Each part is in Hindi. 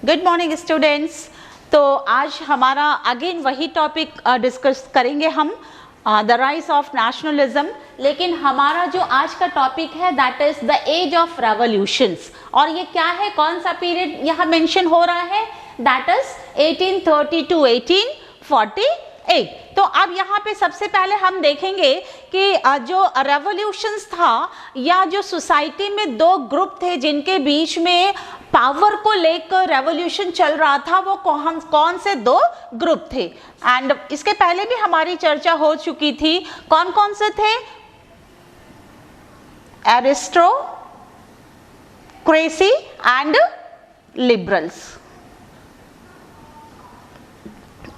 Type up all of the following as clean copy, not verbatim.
Good morning students. तो आज हमारा अगेन वही टॉपिक डिस्कस करेंगे हम, द राइज ऑफ नेशनलिज्म। लेकिन हमारा जो आज का टॉपिक है that is the age of revolutions. और ये क्या है, कौन सा पीरियड यहाँ मेंशन हो रहा है, दैट इज 1830 टू 1848। तो अब यहाँ पे सबसे पहले हम देखेंगे कि जो रेवोल्यूशंस था या जो सोसाइटी में दो ग्रुप थे जिनके बीच में पावर को लेकर रेवोल्यूशन चल रहा था, वो कौन से दो ग्रुप थे। एंड इसके पहले भी हमारी चर्चा हो चुकी थी, कौन कौन से थे, एरिस्टोक्रेसी एंड लिबरल्स।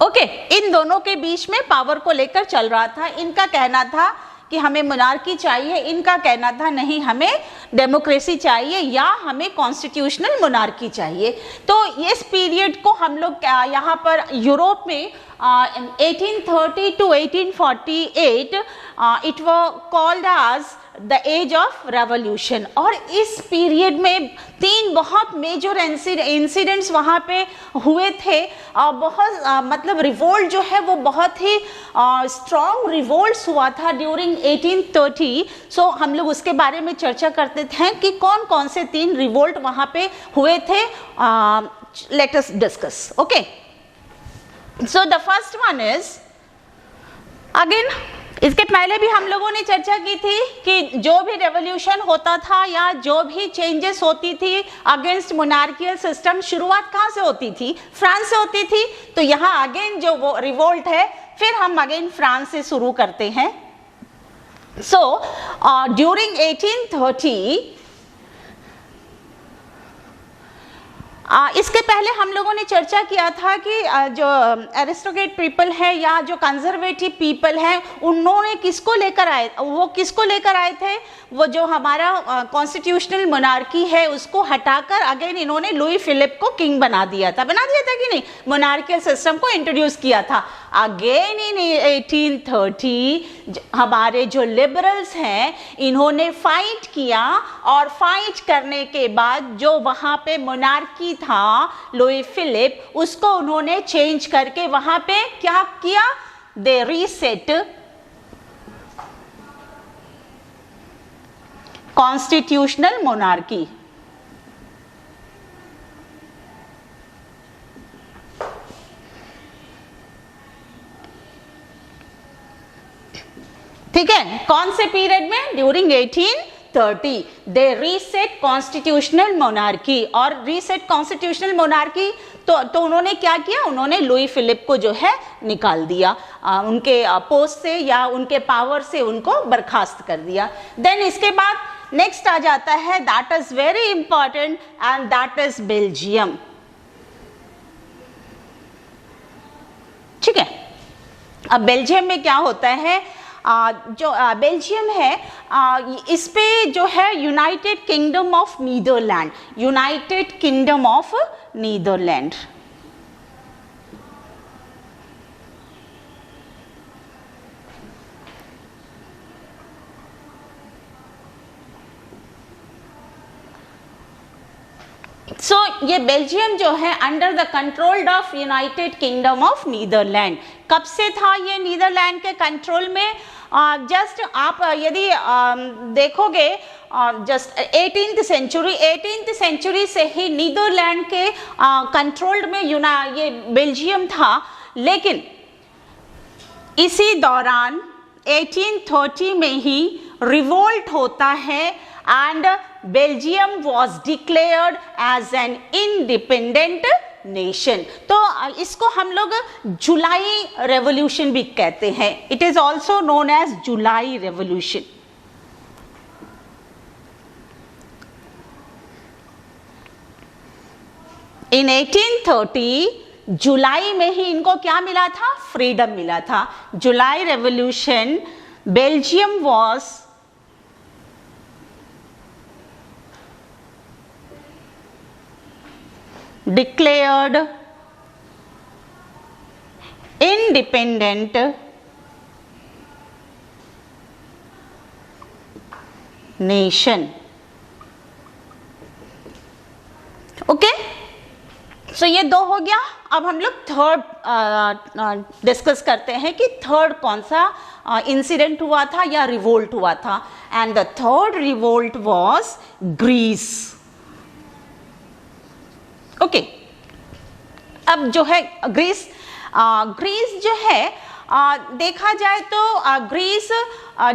ओके, इन दोनों के बीच में पावर को लेकर चल रहा था। इनका कहना था कि हमें मोनार्की चाहिए, इनका कहना था नहीं हमें डेमोक्रेसी चाहिए या हमें कॉन्स्टिट्यूशनल मोनार्की चाहिए। तो इस पीरियड को हम लोग यहाँ पर यूरोप में 1830 to 1848 it was called as the age of revolution. और इस पीरियड में तीन बहुत मेजर इंसिडेंट्स वहाँ पे हुए थे। बहुत मतलब रिवोल्ट जो है वो बहुत ही स्ट्रॉन्ग रिवोल्ट हुआ था ड्यूरिंग 1830। सो हम लोग उसके बारे में चर्चा करते थे कि कौन कौन से तीन रिवोल्ट वहाँ पे हुए थे। Let us discuss. Okay, so the first one is, again इसके पहले भी हम लोगों ने चर्चा की थी कि जो भी रेवोल्यूशन होता था या जो भी चेंजेस होती थी अगेंस्ट मोनार्कियल सिस्टम, शुरुआत कहाँ से होती थी, फ्रांस से होती थी। तो यहाँ अगेन जो वो रिवोल्ट है, फिर हम अगेन फ्रांस से शुरू करते हैं। सो ड्यूरिंग 1830, इसके पहले हम लोगों ने चर्चा किया था कि जो एरिस्टोक्रेट पीपल है या जो कंजर्वेटिव पीपल है, उन्होंने किसको लेकर आए, वो किसको लेकर आए थे, वो जो हमारा कॉन्स्टिट्यूशनल मोनार्की है उसको हटाकर अगेन इन्होंने लुई फिलिप को किंग बना दिया था कि नहीं, मोनार्कियल सिस्टम को इंट्रोड्यूस किया था। अगेन इन 1830 हमारे जो लिबरल्स हैं इन्होंने फाइट किया, और फाइट करने के बाद जो वहाँ पे मोनार्की था लुई फिलिप, उसको उन्होंने चेंज करके वहाँ पे क्या किया, दे रीसेट कॉन्स्टिट्यूशनल मोनार्की। ठीक है, कौन से पीरियड में, ड्यूरिंग 1830 दे रीसेट कॉन्स्टिट्यूशनल मोनार्की। और रीसेट कॉन्स्टिट्यूशनल मोनार्की तो उन्होंने क्या किया, उन्होंने लुई फिलिप को जो है निकाल दिया, उनके पोस्ट से या उनके पावर से उनको बर्खास्त कर दिया। देन इसके बाद नेक्स्ट आ जाता है, that is very important, and that is Belgium. ठीक है, अब बेल्जियम में क्या होता है, जो बेल्जियम है इस पे जो है United Kingdom of Netherland, United Kingdom of Netherland. So ये बेल्जियम जो है under the control of United Kingdom of Netherland. कब से था ये नीदरलैंड के कंट्रोल में, जस्ट आप यदि देखोगे जस्ट 18th सेंचुरी से ही नीदरलैंड के कंट्रोल्ड में ये बेल्जियम था। लेकिन इसी दौरान 1830 में ही रिवोल्ट होता है and Belgium was declared as an independent nation. तो इसको हम लोग जुलाई रेवोल्यूशन भी कहते हैं, it is also known as July revolution. In 1830 जुलाई में ही इनको क्या मिला था, फ्रीडम मिला था। July revolution, Belgium was declared independent nation. Okay, so ये दो हो गया। अब हम लोग थर्ड डिस्कस करते हैं कि थर्ड कौन सा इंसिडेंट हुआ था या रिवोल्ट हुआ था। And the third revolt was Greece. Okay, अब जो है ग्रीस जो है देखा जाए तो Greece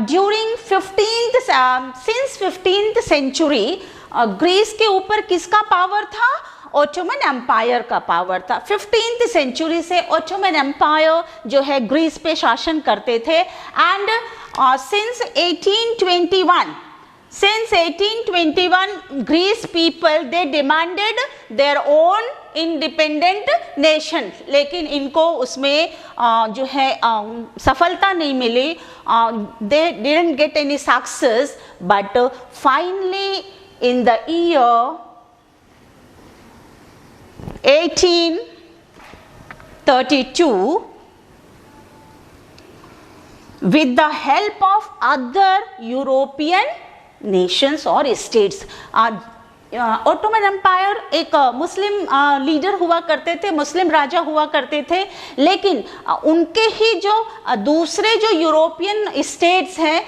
during since 15th century Greece के ऊपर किसका पावर था? ऑटोमन एम्पायर का पावर था। 15th सेंचुरी से ऑटोमन एम्पायर जो है ग्रीस पे शासन करते थे। And since 1821 Greece people they demanded their own independent nation, लेकिन इनको उसमें जो है सफलता नहीं मिली। they didn't get any success, but finally in the year 1832 with the help of other European Nations और स्टेट्स। ऑटोमन एम्पायर एक मुस्लिम लीडर हुआ करते थे, मुस्लिम राजा हुआ करते थे, लेकिन उनके ही जो दूसरे जो यूरोपियन स्टेट्स हैं,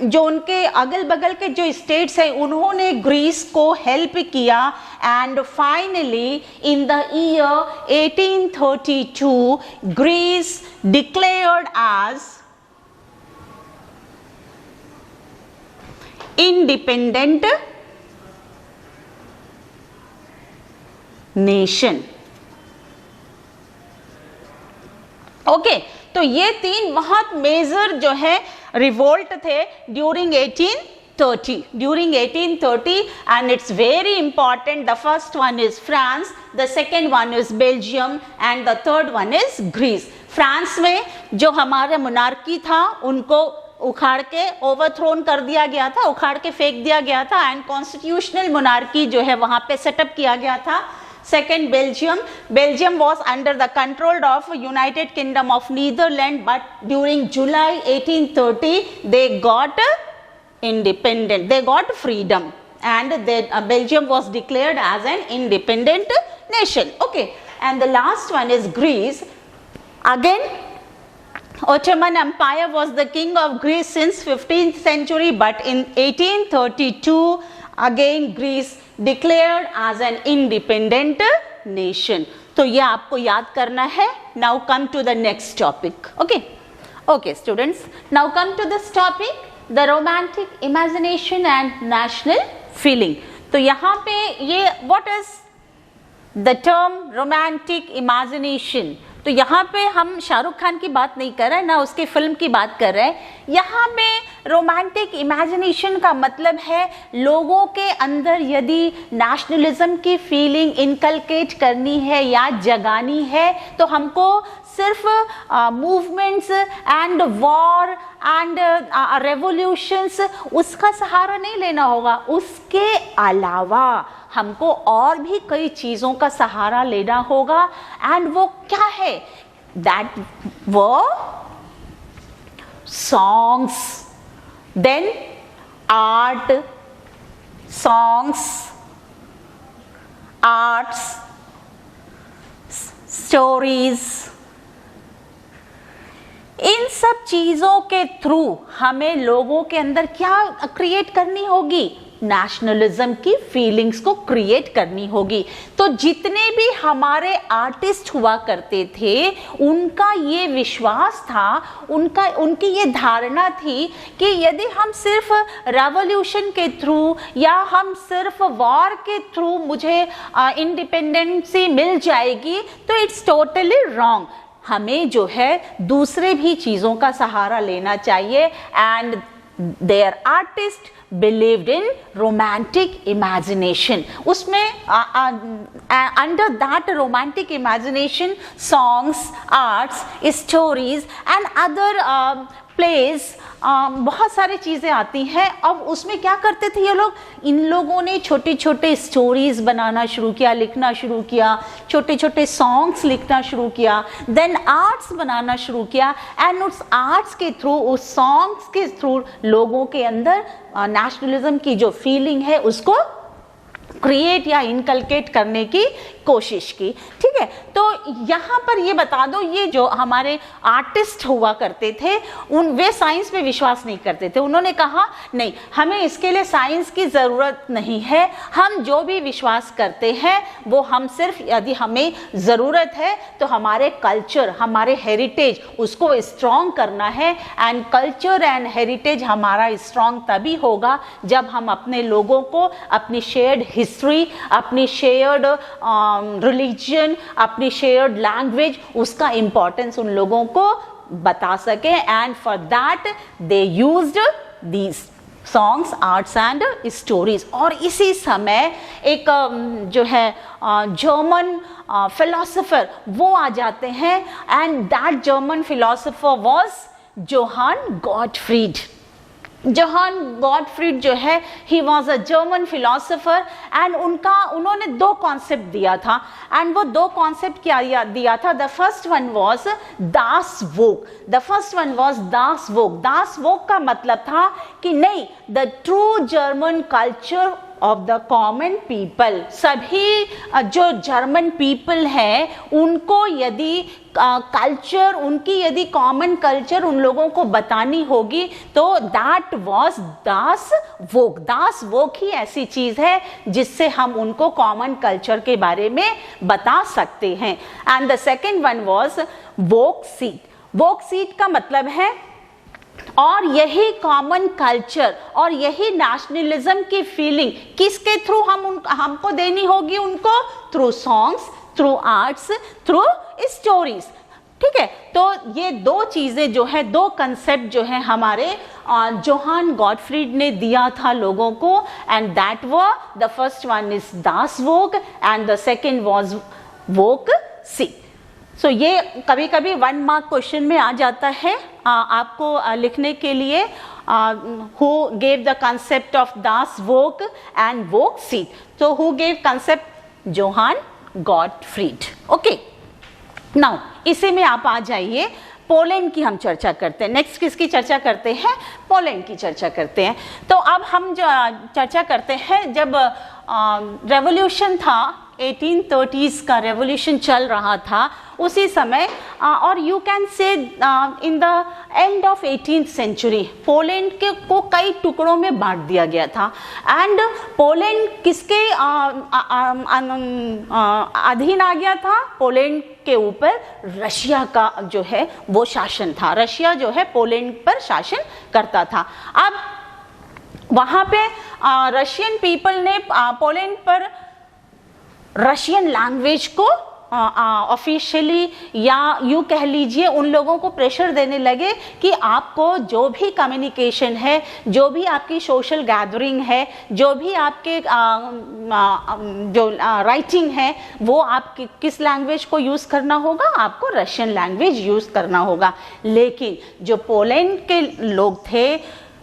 जो उनके अगल बगल के जो स्टेट्स हैं, उन्होंने ग्रीस को हेल्प किया। And finally in the year 1832 Greece declared as independent nation. Okay, तो ये तीन बहुत मेजर जो है रिवोल्ट थे during 1830 and it's very important. The first one is France, the second one is Belgium and the third one is Greece. France में जो हमारा मोनार्की था उनको उखाड़ के ओवरथ्रोन कर दिया गया था, उखाड़ के फेंक दिया गया था, एंड कॉन्स्टिट्यूशनल मोनार्की जो है वहां पे सेटअप किया गया था। Second Belgium was under the control of United Kingdom of Netherland, but during July 1830 they got independent, they got freedom, and Belgium was declared as an independent nation. Okay, and the last one is Greece. Again, Ottoman Empire was the king of Greece since 15th century, but in 1832 again Greece declared as an independent nation. तो ये आपको याद करना है. Now come to the next topic. Okay students, now come to this topic, the romantic imagination and national feeling. तो यहाँ पे ये what is the term romantic imagination? तो यहाँ पे हम शाहरुख खान की बात नहीं कर रहे हैं, ना उसके फिल्म की बात कर रहे हैं. यहाँ पे रोमांटिक इमेजिनेशन का मतलब है लोगों के अंदर यदि नेशनलिज्म की फीलिंग इनकलकेट करनी है या जगानी है, तो हमको सिर्फ movements and war and revolutions उसका सहारा नहीं लेना होगा. उसके अलावा हमको और भी कई चीज़ों का सहारा लेना होगा. एंड वो क्या है? दैट वो songs, then art, songs, arts, stories, इन सब चीज़ों के थ्रू हमें लोगों के अंदर क्या क्रिएट करनी होगी? नेशनलिज्म की फीलिंग्स को क्रिएट करनी होगी. तो जितने भी हमारे आर्टिस्ट हुआ करते थे उनका ये विश्वास था, उनकी ये धारणा थी कि यदि हम सिर्फ रेवोल्यूशन के थ्रू या हम सिर्फ वॉर के थ्रू मुझे इंडिपेंडेंसी मिल जाएगी, तो इट्स टोटली रॉन्ग. हमें जो है दूसरे भी चीज़ों का सहारा लेना चाहिए. And their artist believed in romantic imagination. उसमें under that romantic imagination songs, arts, stories and other plays बहुत सारी चीज़ें आती हैं. अब उसमें क्या करते थे ये लोग? इन लोगों ने छोटे छोटे स्टोरीज बनाना शुरू किया, लिखना शुरू किया, छोटे छोटे सॉन्ग्स लिखना शुरू किया, देन आर्ट्स बनाना शुरू किया. एंड उस आर्ट्स के थ्रू, उस सॉन्ग्स के थ्रू लोगों के अंदर नेशनलिज्म की जो फीलिंग है उसको क्रिएट या इनकलकेट करने की कोशिश की। ठीक है, तो यहाँ पर ये बता दो, ये जो हमारे आर्टिस्ट हुआ करते थे वे साइंस पे विश्वास नहीं करते थे। उन्होंने कहा नहीं, हमें इसके लिए साइंस की ज़रूरत नहीं है, हम जो भी विश्वास करते हैं वो हम सिर्फ यदि हमें ज़रूरत है तो हमारे कल्चर, हमारे हेरिटेज उसको स्ट्रॉन्ग करना है। एंड कल्चर एंड हेरिटेज हमारा स्ट्रॉन्ग तभी होगा जब हम अपने लोगों को अपनी शेयर्ड हिस्ट्री, अपनी शेयर्ड रिलीजन, अपनी शेयर्ड लैंग्वेज, उसका इंपॉर्टेंस उन लोगों को बता सके। And for that they used these songs, arts and stories. और इसी समय एक जो है जर्मन फिलोसोफर वो आ जाते हैं, and that German philosopher was Johann Gottfried. Johann Gottfried जो है, he was a German philosopher, and उन्होंने दो कॉन्सेप्ट दिया था। एंड वो दो कॉन्सेप्ट क्या दिया था? The first one was Das Volk. The first one was Das Volk. Das Volk का मतलब था कि नहीं, the true German culture of the common people, सभी जो जर्मन पीपल हैं उनको यदि कल्चर, उनकी यदि कॉमन कल्चर उन लोगों को बतानी होगी तो that was Das Volk. Das वोक ही ऐसी चीज है जिससे हम उनको कॉमन कल्चर के बारे में बता सकते हैं। And the second one was woke seat. Woke seat का मतलब है, और यही कॉमन कल्चर और यही नेशनलिज्म की फीलिंग किसके थ्रू हमको देनी होगी? उनको through songs, through arts, through stories. ठीक है, तो ये दो चीजें जो है, दो कंसेप्ट जो है हमारे जोहान गॉटफ्रीड ने दिया था लोगों को। And that were, the first one is Das Volk and the second was Volksgeist. So ये कभी कभी 1 मार्क क्वेश्चन में आ जाता है आपको लिखने के लिए, who gave the concept of Das Volk and Volksgeist. तो who gave concept? Johann Gottfried. Okay, now इसी में आप आ जाइए, पोलैंड की हम चर्चा करते हैं। नेक्स्ट किसकी चर्चा करते हैं? पोलैंड की चर्चा करते हैं। तो अब हम जो चर्चा करते हैं, जब रेवोल्यूशन था, 1830s का रेवोल्यूशन चल रहा था उसी समय, और you can say in the end of 18th century Poland को कई टुकड़ों में बांट दिया गया था। एंड पोलैंड किसके अधीन आ गया था? पोलैंड के ऊपर रशिया का जो है वो शासन था। रशिया जो है पोलैंड पर शासन करता था। अब वहाँ पे रशियन पीपल ने पोलैंड पर रशियन लैंग्वेज को ऑफिशियली या यूँ कह लीजिए उन लोगों को प्रेशर देने लगे कि आपको जो भी कम्युनिकेशन है, जो भी आपकी सोशल गैदरिंग है, जो भी आपके जो राइटिंग है, वो आप किस लैंग्वेज को यूज़ करना होगा? आपको रशियन लैंग्वेज यूज़ करना होगा। लेकिन जो पोलैंड के लोग थे,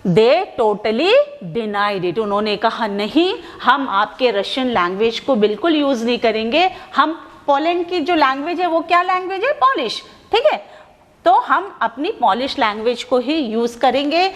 दे टोटली डिनाइड इट। उन्होंने कहा नहीं, हम आपके रशियन लैंग्वेज को बिल्कुल यूज़ नहीं करेंगे। हम पोलैंड की जो लैंग्वेज है वो क्या लैंग्वेज है? पॉलिश। ठीक है, तो हम अपनी पॉलिश लैंग्वेज को ही यूज़ करेंगे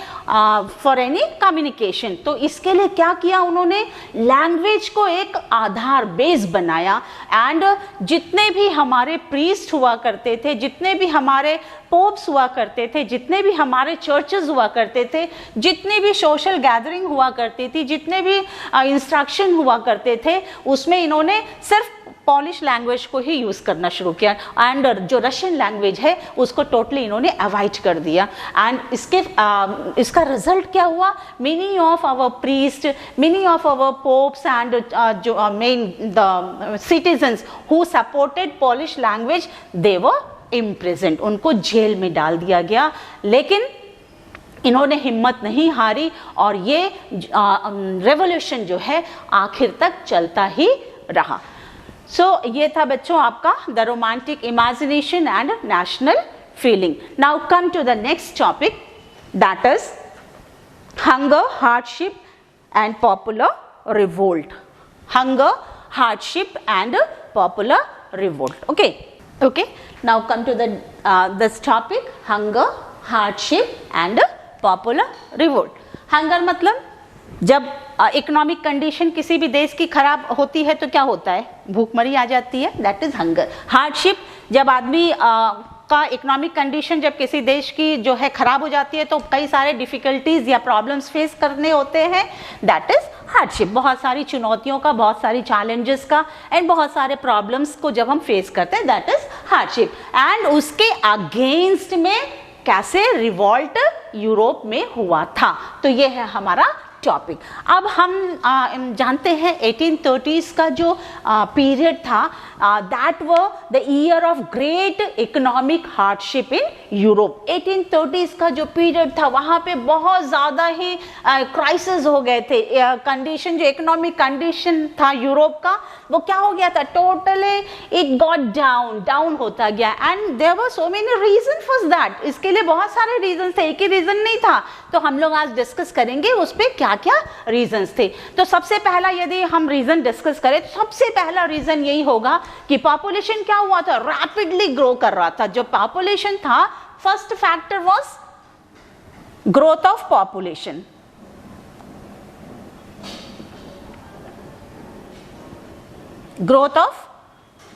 फॉर एनी कम्युनिकेशन। तो इसके लिए क्या किया उन्होंने? लैंग्वेज को एक आधार बेस बनाया। एंड जितने भी हमारे प्रीस्ट हुआ करते थे, जितने भी हमारे पोप्स हुआ करते थे, जितने भी हमारे चर्चेस हुआ करते थे, जितनी भी सोशल गैदरिंग हुआ करती थी, जितने भी इंस्ट्रक्शन हुआ करते थे, उसमें इन्होंने सिर्फ पॉलिश लैंग्वेज को ही यूज़ करना शुरू किया। एंड जो रशियन लैंग्वेज है उसको टोटली इन्होंने अवॉइड कर दिया। एंड इसका रिजल्ट क्या हुआ? Many of our priest, many of our popes and जो men the citizens who supported Polish language, they were imprisoned. उनको जेल में डाल दिया गया। लेकिन इन्होंने हिम्मत नहीं हारी और ये रेवोल्यूशन जो है आखिर तक चलता ही रहा। सो ये था बच्चों आपका the romantic imagination and national feeling. Now come to the next topic, that is hunger, hardship and popular revolt. Hunger, hardship and popular revolt. Okay, now come to this topic, hunger, hardship and popular revolt. Hunger मतलब जब इकोनॉमिक कंडीशन किसी भी देश की खराब होती है तो क्या होता है, भूखमरी आ जाती है, दैट इज हंगर। हार्डशिप, जब आदमी का इकोनॉमिक कंडीशन जब किसी देश की जो है खराब हो जाती है तो कई सारे डिफिकल्टीज या प्रॉब्लम्स फेस करने होते हैं, दैट इज हार्डशिप। बहुत सारी चुनौतियों का, बहुत सारी चैलेंजेस का एंड बहुत सारे प्रॉब्लम्स को जब हम फेस करते हैं, दैट इज हार्डशिप। एंड उसके अगेंस्ट में कैसे रिवॉल्ट यूरोप में हुआ था, तो ये है हमारा टॉपिक। अब हम जानते हैं 1830s का जो पीरियड था, that were the year of great economic hardship in Europe. 1830s का जो पीरियड था वहाँ पे बहुत ज़्यादा ही क्राइसिस हो गए थे। कंडीशन, जो इकोनॉमिक कंडीशन था यूरोप का, वो क्या हो गया था, टोटली इट गॉट डाउन होता गया। And there were so many reason for that, इसके लिए बहुत सारे रीजन थे, एक ही रीजन नहीं था। तो हम लोग आज डिस्कस करेंगे उस पर क्या क्या रीजंस थे। तो सबसे पहला यदि हम रीजन डिस्कस करें तो सबसे पहला रीजन यही होगा कि पॉपुलेशन क्या हुआ था, रैपिडली ग्रो कर रहा था। जो पॉपुलेशन था, first factor was growth of population. Growth of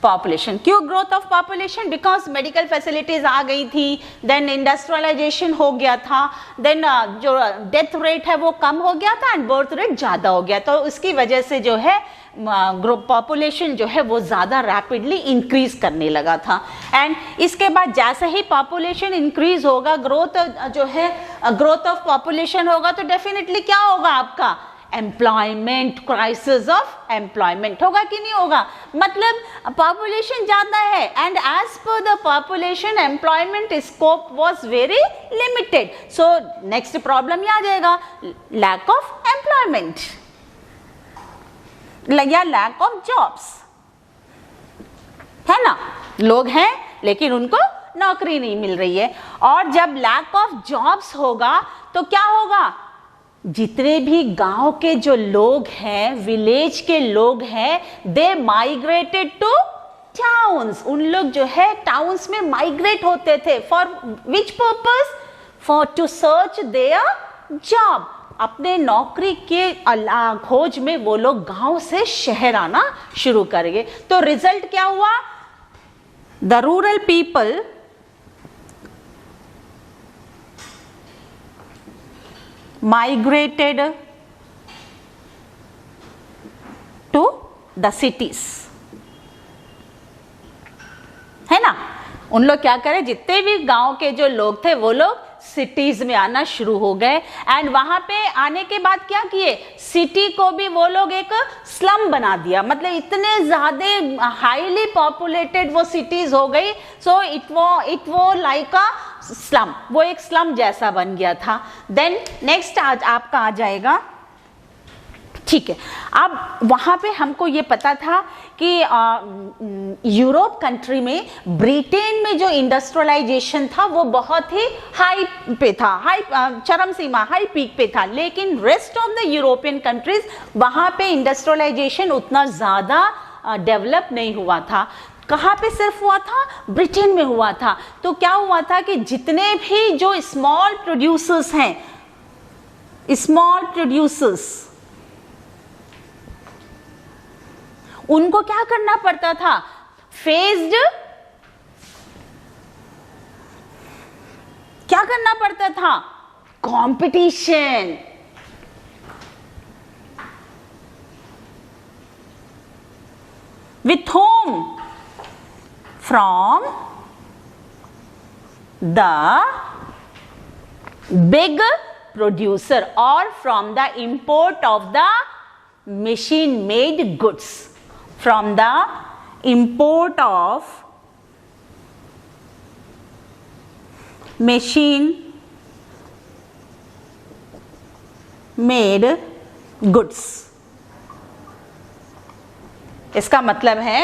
population, क्यों growth of population, because medical facilities आ गई थी, देन इंडस्ट्रियलाइजेशन हो गया था, देन जो डेथ रेट है वो कम हो गया था एंड बर्थ रेट ज़्यादा हो गया। तो इसकी वजह से जो है पॉपुलेशन जो है वो ज़्यादा रैपिडली इंक्रीज करने लगा था। एंड इसके बाद जैसे ही पॉपुलेशन इंक्रीज होगा, ग्रोथ जो है ग्रोथ ऑफ पॉपुलेशन होगा, तो डेफिनेटली क्या होगा आपका, एम्प्लॉयमेंट, क्राइसिस ऑफ एम्प्लॉयमेंट होगा कि नहीं होगा। मतलब पॉपुलेशन ज्यादा है and as per the population employment scope was very limited. So next problem आ जाएगा, लैक ऑफ एम्प्लॉयमेंट या लैक ऑफ जॉब्स, है ना। लोग हैं लेकिन उनको नौकरी नहीं मिल रही है। और जब लैक ऑफ जॉब्स होगा तो क्या होगा, जितने भी गांव के जो लोग हैं, विलेज के लोग हैं, दे माइग्रेटेड टू टाउन्स। उन लोग जो है टाउन्स में माइग्रेट होते थे। For which purpose, for to search their job. अपने नौकरी के खोज में वो लोग गांव से शहर आना शुरू करेंगे। तो रिजल्ट क्या हुआ, the rural people migrated to the cities, है ना। उन लोग क्या करें, जितने भी गांव के जो लोग थे वो लोग सिटीज में आना शुरू हो गए। एंड वहां पे आने के बाद क्या किए, सिटी को भी वो लोग एक स्लम बना दिया। मतलब इतने ज्यादा हाईली पॉपुलेटेड वो सिटीज हो गई, सो इट वो लाइक अ स्लम, वो एक स्लम जैसा बन गया था। देन नेक्स्ट आज आपका आ जाएगा, ठीक है। अब वहाँ पे हमको ये पता था कि यूरोप कंट्री में, ब्रिटेन में जो इंडस्ट्रियलाइजेशन था वो बहुत ही हाई पे था, हाई चरम सीमा, हाई पीक पे था। लेकिन rest of the European countries, वहाँ पे इंडस्ट्रियलाइजेशन उतना ज़्यादा डेवलप नहीं हुआ था। कहाँ पे सिर्फ हुआ था, ब्रिटेन में हुआ था। तो क्या हुआ था कि जितने भी जो स्मॉल प्रोड्यूसर्स हैं, स्मॉल प्रोड्यूसर्स, उनको क्या करना पड़ता था, फेस्ड, क्या करना पड़ता था, competition. With whom, from the big producer और from the import of the machine made goods, from the import of machine made goods। इसका मतलब है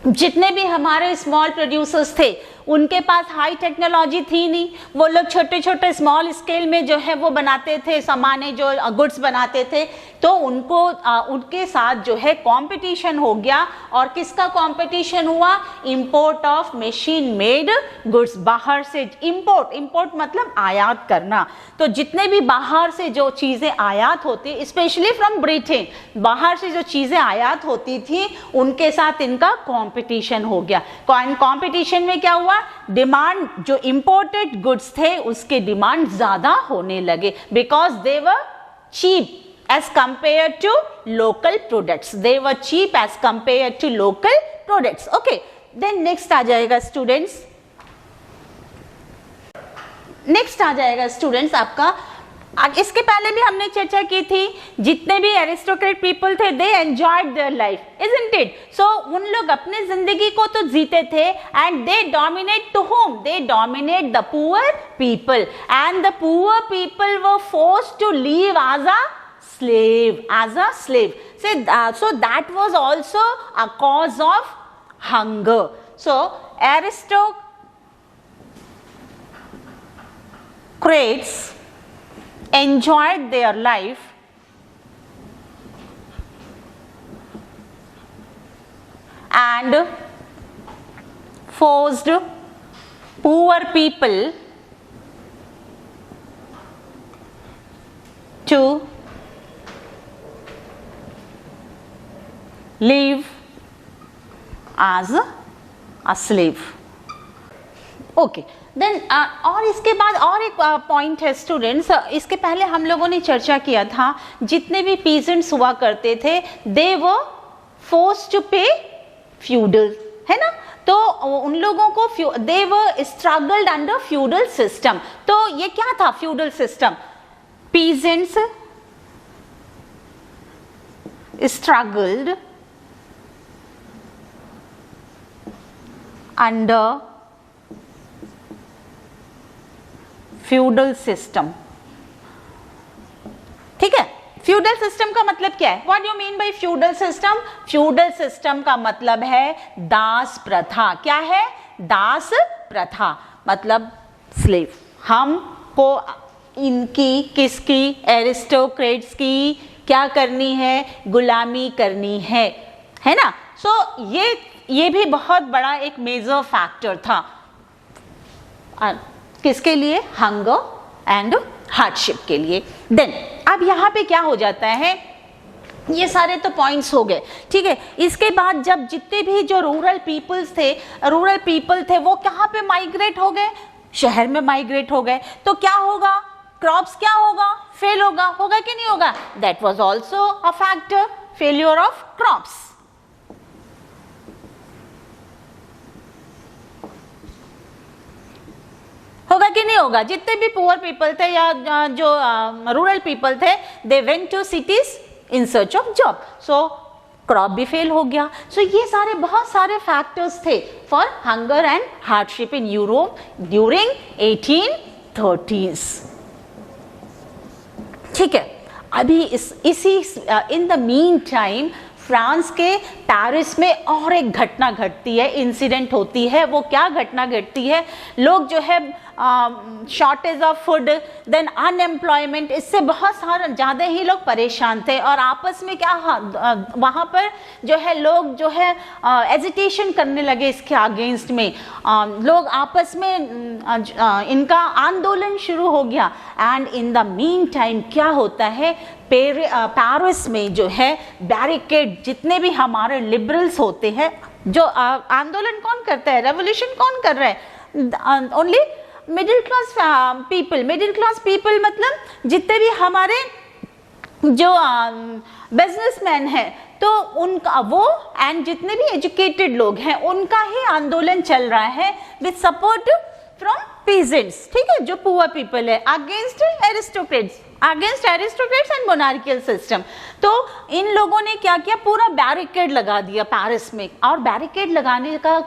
जितने भी हमारे स्मॉल प्रोड्यूसर्स थे उनके पास हाई टेक्नोलॉजी थी नहीं, वो लोग छोटे छोटे स्मॉल स्केल में जो है वो बनाते थे, सामान्य जो गुड्स बनाते थे, तो उनको उनके साथ जो है कंपटीशन हो गया। और किसका कंपटीशन हुआ? Import of machine made goods, बाहर से इंपोर्ट मतलब आयात करना। तो जितने भी बाहर से जो चीजें आयात होती, स्पेशली फ्रॉम ब्रिटेन, बाहर से जो चीजें आयात होती थी उनके साथ इनका कंपटीशन हो गया। कंपटीशन में क्या हुआ? डिमांड, जो इंपोर्टेड गुड्स थे उसके डिमांड ज्यादा होने लगे, because they were cheap as compared to local products. They were cheap as compared to local products. Okay, then next आ जाएगा students, next आ जाएगा students आपका, इसके पहले भी हमने चर्चा की थी, जितने भी एरिस्टोक्रेट पीपल थे they enjoyed their life, isn't it? So उन लोग अपने जिंदगी को तो जीते थे, and they dominate to whom? They dominate the poor people, and the poor people were forced to live as a slave. So that was also a cause of hunger. So aristocrats enjoyed their life and forced poor people to live as a slave. Okay, then और इसके बाद और एक पॉइंट है स्टूडेंट्स, इसके पहले हम लोगों ने चर्चा किया था, जितने भी पीजेंट्स हुआ करते थे दे वर फोर्स्ड टू पे फ्यूडल, है ना? तो उन लोगों को दे वर स्ट्रगल्ड अंडर फ्यूडल सिस्टम। तो ये क्या था feudal system? Peasants struggled under feudal system, ठीक है? फ्यूडल सिस्टम का मतलब क्या है? What you mean by feudal system? Feudal system का मतलब है दास प्रथा। क्या है? दास प्रथा मतलब स्लेव। हमको इनकी, किसकी? एरिस्टोक्रेट्स की क्या करनी है? गुलामी करनी है ना? सो ये भी बहुत बड़ा एक मेजर फैक्टर था, किसके लिए? हंगर एंड हार्डशिप के लिए। देन अब यहाँ पे क्या हो जाता है, ये सारे तो पॉइंट्स हो गए, ठीक है? इसके बाद जब जितने भी जो रूरल पीपल थे वो कहाँ पे माइग्रेट हो गए? शहर में माइग्रेट हो गए। तो क्या होगा? क्रॉप्स क्या होगा? फेल होगा कि नहीं होगा? That was also a factor, failure of crops. होगा कि नहीं होगा? जितने भी पुअर पीपल थे या जो रूरल पीपल थे they went to cities in search of job, so crop भी फेल हो गया। सो ये सारे बहुत सारे फैक्टर्स थे for hunger and hardship in Europe during 1830s, ठीक है? अभी इसी in the meantime France के पेरिस में और एक घटना घटती है, इंसिडेंट होती है। वो क्या घटना घटती है? लोग जो है shortage of food, then unemployment, इससे बहुत सारे ज़्यादा ही लोग परेशान थे। और आपस में क्या वहाँ पर जो है लोग जो है एजिटेशन करने लगे इसके अगेंस्ट में, लोग आपस में इनका आंदोलन शुरू हो गया। And in the mean time क्या होता है, पेरिस में जो है बैरिकेड, जितने भी हमारे लिबरल्स होते हैं, जो आंदोलन कौन करता है, रेवोल्यूशन कौन कर रहा है? ओनली मिडिल क्लास पीपल मतलब जितने भी हमारे जो बिजनेसमैन हैं, तो उनका वो एंड जितने भी एजुकेटेड लोग हैं उनका ही आंदोलन चल रहा है विद सपोर्ट फ्रॉम पीजेंट्स, ठीक है? जो पुअर पीपल है against aristocrats and monarchial system. तो इन लोगों ने क्या किया, पूरा बैरिकेड लगा दिया पेरिस में। और बैरिकेड लगाने का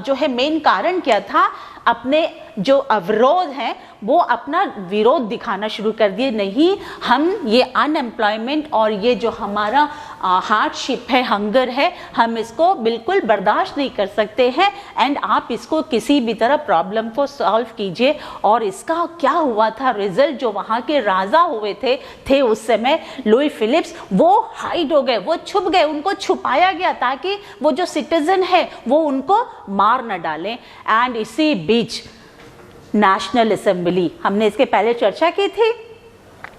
जो है मेन कारण क्या था, अपने जो अवरोध हैं वो अपना विरोध दिखाना शुरू कर दिए। नहीं, हम ये अनएम्प्लॉयमेंट और ये जो हमारा हार्डशिप है, हंगर है, हम इसको बिल्कुल बर्दाश्त नहीं कर सकते हैं एंड आप इसको किसी भी तरह प्रॉब्लम को सॉल्व कीजिए। और इसका क्या हुआ था रिजल्ट, जो वहाँ के राजा हुए थे उस समय लुई फिलिप्स, वो हाइड हो गए, वो छुप गए, उनको छुपाया गया ताकि वो जो सिटीजन है वो उनको मार न डालें। एंड इसी बीच नेशनल असेंबली, हमने इसके पहले चर्चा की थी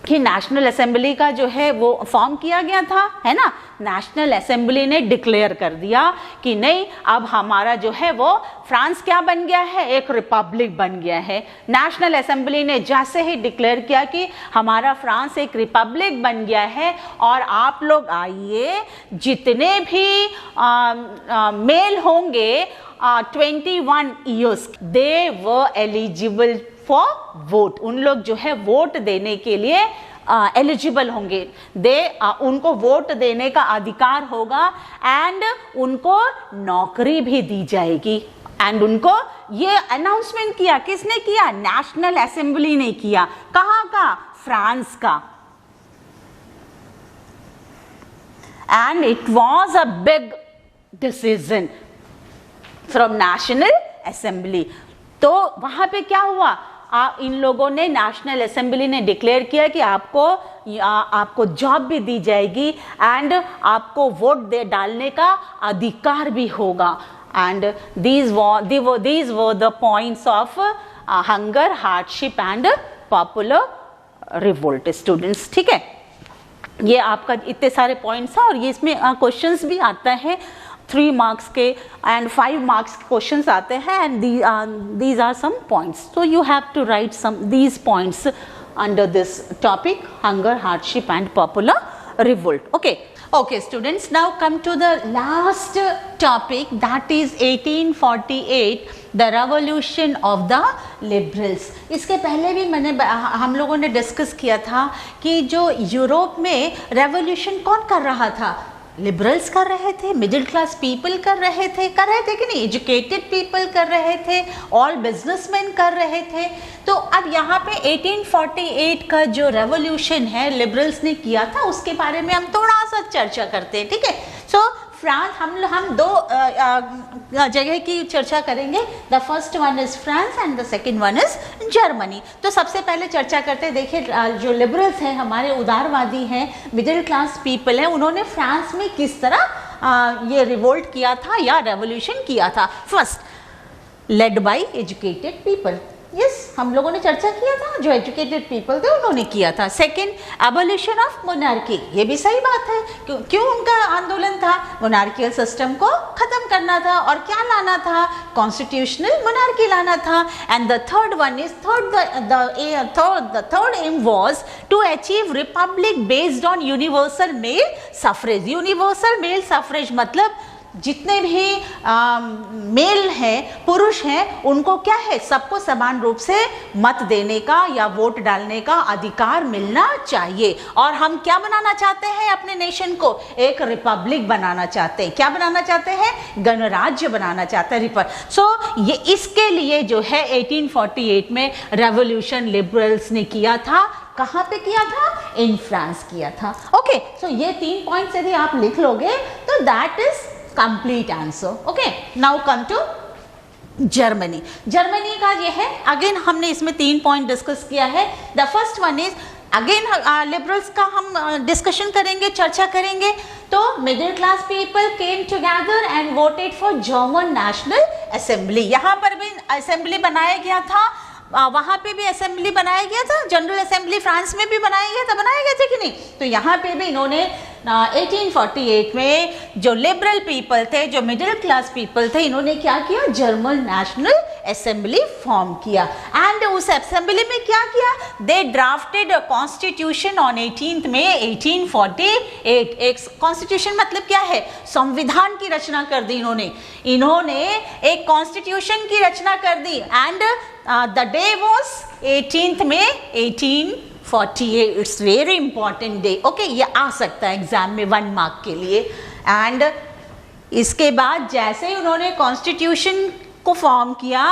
कि नेशनल असेंबली का जो है वो फॉर्म किया गया था, है ना। नेशनल असेंबली ने डिक्लेयर कर दिया कि नहीं, अब हमारा जो है वो फ्रांस क्या बन गया है, एक रिपब्लिक बन गया है। नेशनल असेंबली ने जैसे ही डिक्लेयर किया कि हमारा फ्रांस एक रिपब्लिक बन गया है और आप लोग आइए, जितने भी मेल होंगे 21 years, they were eligible for vote, उन लोग जो है वोट देने के लिए एलिजिबल होंगे, उनको वोट देने का अधिकार होगा एंड उनको नौकरी भी दी जाएगी। एंड उनको ये अनाउंसमेंट किया, किसने किया? नेशनल असेंबली ने किया। कहाँ का? फ्रांस का। And it was a big decision from national assembly. तो वहां पे क्या हुआ, इन लोगों ने, नेशनल असेंबली ने डिक्लेयर किया कि आपको जॉब भी दी जाएगी एंड आपको वोट डालने का अधिकार भी होगा। And these were the points of hunger, hardship and popular revolt students। ठीक है, ये आपका इतने सारे पॉइंट्स हैं और ये इसमें क्वेश्चंस भी आता है 3 मार्क्स के एंड 5 मार्क्स क्वेश्चंस आते हैं and these are some points, so you have to write these points under this topic, hunger, hardship and popular revolt. Okay students, now come to the last topic, that is 1848, the revolution of the liberals। इसके पहले भी हम लोगों ने डिस्कस किया था कि जो यूरोप में रेवोल्यूशन कौन कर रहा था? लिबरल्स कर रहे थे, मिडिल क्लास पीपल कर रहे थे कि नहीं, एजुकेटेड पीपल कर रहे थे, ऑल बिजनेसमैन कर रहे थे। तो अब यहाँ पे 1848 का जो रेवोल्यूशन है लिबरल्स ने किया था, उसके बारे में हम थोड़ा सा चर्चा करते हैं। ठीक है, सो फ्रांस, हम 2 जगह की चर्चा करेंगे। The first one is France and the second one is Germany. तो सबसे पहले चर्चा करते हैं, देखिए जो लिबरल्स हैं, हमारे उदारवादी हैं, मिडिल क्लास पीपल हैं, उन्होंने फ्रांस में किस तरह ये रिवोल्ट किया था या रेवोल्यूशन किया था। First, led by educated people, yes, हम लोगों ने चर्चा किया था, जो एजुकेटेड पीपल थे उन्होंने किया था। सेकेंड, एबोलिशन ऑफ मोनार्की, ये भी सही बात है। क्यों उनका आंदोलन था? मोनार्कियल सिस्टम को खत्म करना था और क्या लाना था? कॉन्स्टिट्यूशनल मोनार्की लाना था। And the third one is the third aim was to achieve republic based on universal male suffrage. Universal male suffrage मतलब जितने भी मेल हैं, पुरुष हैं, उनको क्या है, सबको समान रूप से मत देने का या वोट डालने का अधिकार मिलना चाहिए। और हम क्या बनाना चाहते हैं अपने नेशन को? एक रिपब्लिक बनाना चाहते हैं। क्या बनाना चाहते हैं? गणराज्य बनाना चाहते हैं, सो ये इसके लिए जो है 1848 में रेवोल्यूशन लिबरल्स ने किया था। कहाँ पे किया था? इन फ्रांस किया था। ओके, सो ये 3 पॉइंट्स यदि आप लिख लोगे तो that is complete answer। Okay, now come to Germany. Germany का ये है, अगेन हमने इसमें 3 पॉइंट डिस्कस किया है। The first one is again liberals का हम डिस्कशन करेंगे, चर्चा करेंगे। तो middle class people came together and voted for German national assembly. यहाँ पर भी असेंबली बनाया गया था, वहाँ पे भी असेंबली बनाया गया था, जनरल असेंबली फ्रांस में भी बनाया गया था कि नहीं? तो यहाँ पे भी इन्होंने 1848 में जो लिबरल पीपल थे, जो मिडिल क्लास पीपल थे, इन्होंने क्या किया? जर्मन नेशनल असेंबली फॉर्म किया। एंड उस असेंबली में क्या किया? दे drafted a constitution on 18 May 1848। एक कॉन्स्टिट्यूशन मतलब क्या है? संविधान की रचना कर दी इन्होंने एक कॉन्स्टिट्यूशन की रचना कर दी। And the day was 18 May 1848। It's very important day. Okay, ये आ सकता है एग्जाम में 1 मार्क के लिए। एंड इसके बाद जैसे ही उन्होंने कॉन्स्टिट्यूशन को फॉर्म किया,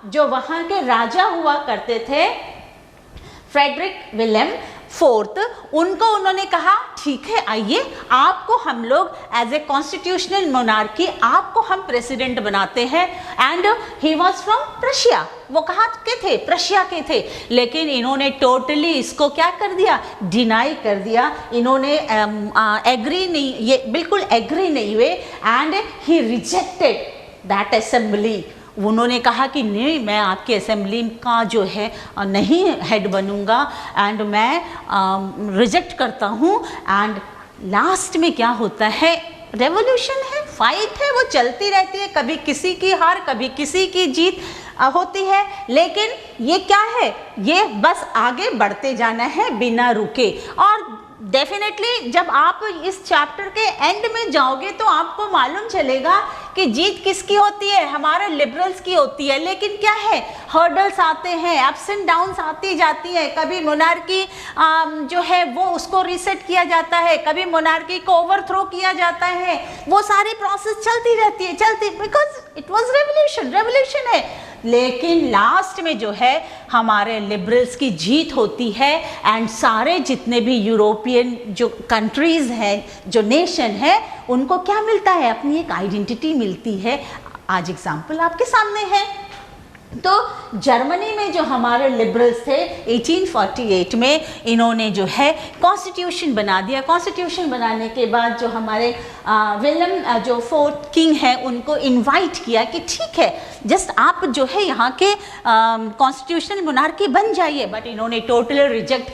जो वहाँ के राजा हुआ करते थे फ्रेडरिक विलियम फोर्थ, उनको उन्होंने कहा ठीक है आइए आपको हम लोग एज ए कॉन्स्टिट्यूशनल मोनार्की आपको हम प्रेसिडेंट बनाते हैं। And he was from Prussia, वो कहाँ के थे? प्रशिया के थे। लेकिन इन्होंने टोटली इसको क्या कर दिया? डिनाई कर दिया। इन्होंने एग्री नहीं, ये बिल्कुल एग्री नहीं हुए and he rejected that assembly. उन्होंने कहा कि नहीं मैं आपकी असेंबली का जो है नहीं हेड बनूंगा एंड मैं रिजेक्ट करता हूँ। एंड लास्ट में क्या होता है? रेवोल्यूशन है, फाइट है, वो चलती रहती है, कभी किसी की हार कभी किसी की जीत होती है। लेकिन ये क्या है? ये बस आगे बढ़ते जाना है बिना रुके। और डेफिनेटली जब आप इस चैप्टर के एंड में जाओगे तो आपको मालूम चलेगा कि जीत किसकी होती है? हमारे लिबरल्स की होती है। लेकिन क्या है? हर्डल्स आते हैं, अप्स एंड डाउन्स आती जाती है। कभी मोनार्की जो है वो उसको रीसेट किया जाता है, कभी मोनार्की को ओवरथ्रो किया जाता है। वो सारी प्रोसेस चलती रहती है, बिकॉज इट वाज रेवोल्यूशन है। लेकिन लास्ट में जो है हमारे लिबरल्स की जीत होती है एंड सारे जितने भी यूरोपियन जो कंट्रीज़ हैं, जो नेशन है, उनको क्या मिलता है? अपनी एक आइडेंटिटी मिलती है। आज एग्जाम्पल आपके सामने है। तो जर्मनी में जो हमारे लिबरल्स थे 1848 में इन्होंने जो है कॉन्स्टिट्यूशन बना दिया। कॉन्स्टिट्यूशन बनाने के बाद जो हमारे विलियम जो फोर्थ किंग है उनको इनवाइट किया कि ठीक है जस्ट आप जो है यहाँ के कॉन्स्टिट्यूशनल मोनार्की बन जाइए। बट इन्होंने टोटली रिजेक्ट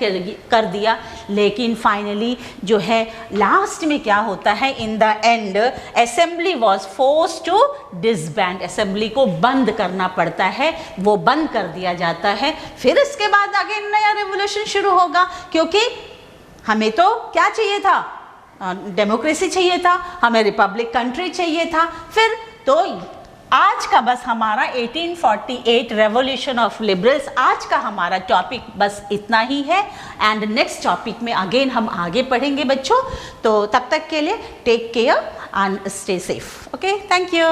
कर दिया। लेकिन फाइनली जो है लास्ट में क्या होता है? In the end assembly was forced to disband. Assembly को बंद करना पड़ता है, वो बंद कर दिया जाता है। फिर इसके बाद आगे नया रेवोल्यूशन शुरू होगा, क्योंकि हमें तो क्या चाहिए था? डेमोक्रेसी चाहिए था, हमें रिपब्लिक कंट्री चाहिए था। फिर तो आज का बस हमारा 1848 रेवोल्यूशन ऑफ लिबरल्स आज का हमारा टॉपिक बस इतना ही है। एंड नेक्स्ट टॉपिक में अगेन हम आगे पढ़ेंगे बच्चों। तो तब तक के लिए take care and stay safe. Okay, thank you.